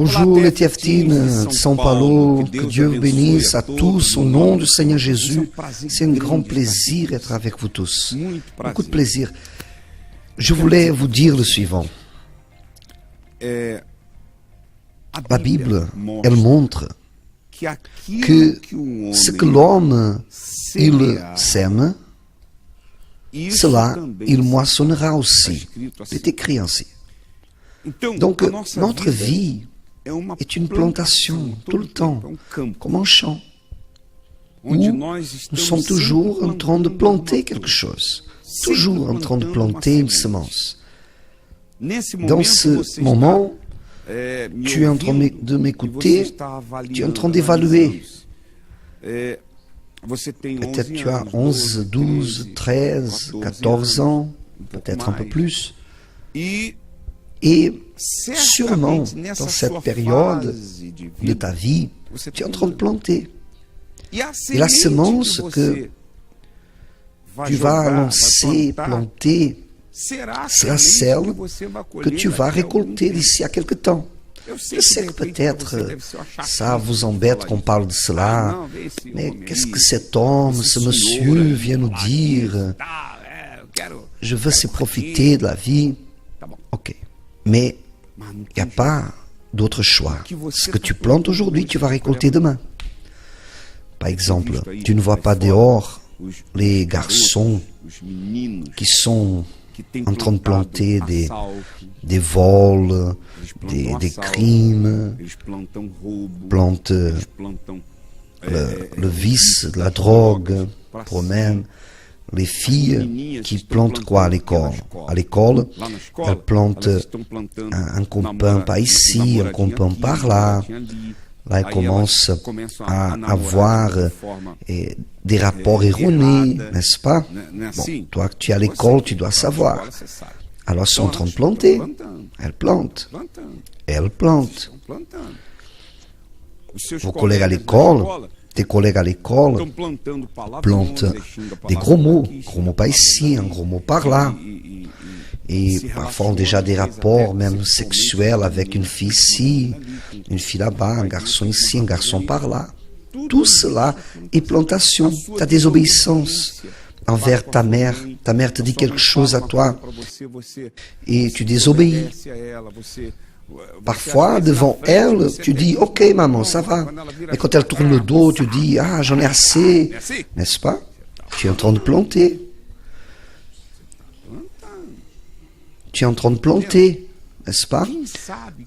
Bonjour les Théaftines de São Paulo, que Dieu vous bénisse à tous au nom du Seigneur Jésus. C'est un grand plaisir d'être avec vous tous. Beaucoup de plaisir. Je voulais vous dire le suivant. La Bible, elle montre que ce que l'homme, il sème, cela, il moissonnera aussi. C'est écrit ainsi. Donc, notre vie est une plantation tout le temps, comme un champ, où nous sommes toujours en train de planter quelque chose, toujours en train de planter une semence. Dans ce moment, tu es en train de m'écouter, tu es en train d'évaluer. Peut-être tu as 11, 12, 13, 14 ans, peut-être un peu plus. Et sûrement, dans cette période de ta vie, tu es en train de planter. Et la semence que tu vas lancer, planter, sera celle que tu vas récolter d'ici à quelque temps. Je sais que peut-être ça vous embête qu'on parle de cela, mais qu'est-ce que cet homme, ce monsieur vient nous dire? Je veux se profiter de la vie. Ok. Mais il n'y a pas d'autre choix. Ce que tu plantes aujourd'hui, tu vas récolter demain. Par exemple, tu ne vois pas dehors les garçons qui sont en train de planter des vols, des crimes, plantent le vice, la drogue pour eux-mêmes. Les filles qui plantent quoi à l'école? À l'école, elles plantent un copain par ici, un copain par là. Là, elles commencent à avoir des rapports erronés, n'est-ce pas? Bon, toi, tu es à l'école, tu dois savoir. Alors, elles sont en train de planter. Elles plantent. Elles plantent. Vos collègues à l'école, tes collègues à l'école plantent des gros mots par ici, un gros mot par là. Et parfois ont déjà des rapports même sexuels avec une fille ici, une fille là-bas, un garçon ici, un garçon par là. Tout cela est plantation, ta désobéissance envers ta mère. Ta mère te dit quelque chose à toi et tu désobéis. Parfois, devant elle, tu dis « Ok, maman, ça va ». Mais quand elle tourne le dos, tu dis « Ah, j'en ai assez ». N'est-ce pas? Tu es en train de planter. Tu es en train de planter, n'est-ce pas?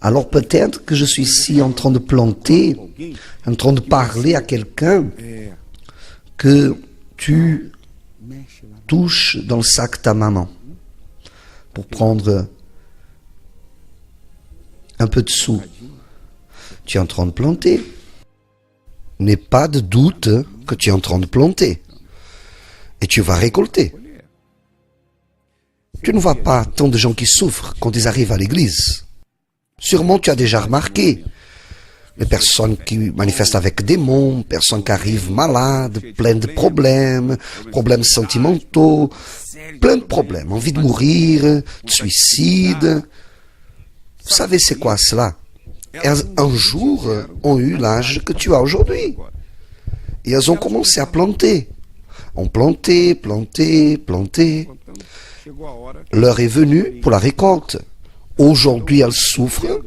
Alors peut-être que je suis ici en train de planter, en train de parler à quelqu'un que tu touches dans le sac de ta maman pour prendre un peu de sous. Tu es en train de planter. N'aie pas de doute que tu es en train de planter. Et tu vas récolter. Tu ne vois pas tant de gens qui souffrent quand ils arrivent à l'église. Sûrement tu as déjà remarqué. Les personnes qui manifestent avec des démons, personnes qui arrivent malades, pleines de problèmes, problèmes sentimentaux, plein de problèmes, envie de mourir, de suicide. Vous savez c'est quoi cela? Elles, un jour, ont eu l'âge que tu as aujourd'hui. Et elles ont commencé à planter. Ont planté. L'heure est venue pour la récolte. Aujourd'hui, elles souffrent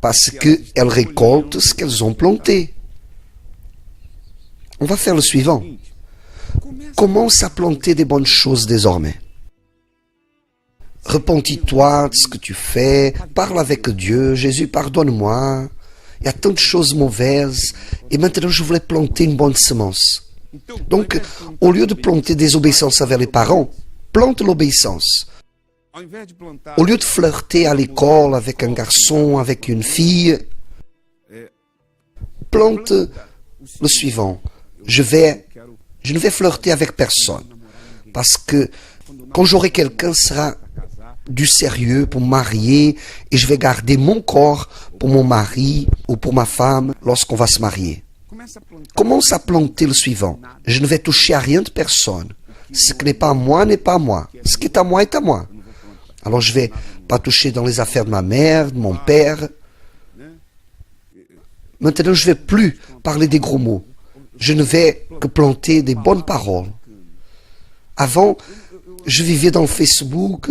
parce qu'elles récoltent ce qu'elles ont planté. On va faire le suivant. Commence à planter des bonnes choses désormais. Repentis-toi de ce que tu fais, parle avec Dieu, Jésus, pardonne-moi. Il y a tant de choses mauvaises et maintenant je voulais planter une bonne semence. Donc, au lieu de planter désobéissance envers les parents, plante l'obéissance. Au lieu de flirter à l'école avec un garçon, avec une fille, plante le suivant. Je ne vais flirter avec personne. Parce que quand j'aurai quelqu'un, sera du sérieux pour me marier et je vais garder mon corps pour mon mari ou pour ma femme lorsqu'on va se marier. Commence à planter le suivant. Je ne vais toucher à rien de personne. Ce qui n'est pas à moi n'est pas à moi. Ce qui est à moi est à moi. Alors je ne vais pas toucher dans les affaires de ma mère, de mon père. Maintenant, je ne vais plus parler des gros mots. Je ne vais que planter des bonnes paroles. Avant, je vivais dans Facebook,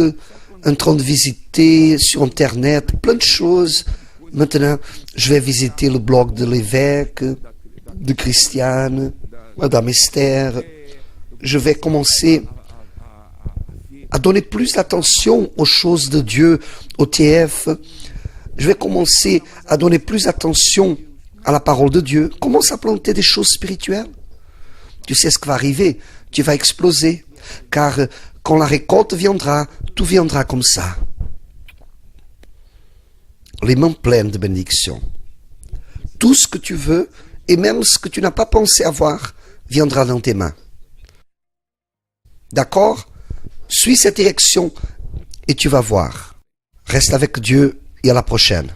en train de visiter sur Internet plein de choses. Maintenant, je vais visiter le blog de l'évêque, de Christiane, Madame Esther. Je vais commencer à donner plus d'attention aux choses de Dieu, au TF. Je vais commencer à donner plus d'attention à la parole de Dieu. Commence à planter des choses spirituelles. Tu sais ce qui va arriver. Tu vas exploser. Car quand la récolte viendra, tout viendra comme ça. Les mains pleines de bénédictions. Tout ce que tu veux, et même ce que tu n'as pas pensé avoir, viendra dans tes mains. D'accord? Suis cette direction et tu vas voir. Reste avec Dieu et à la prochaine.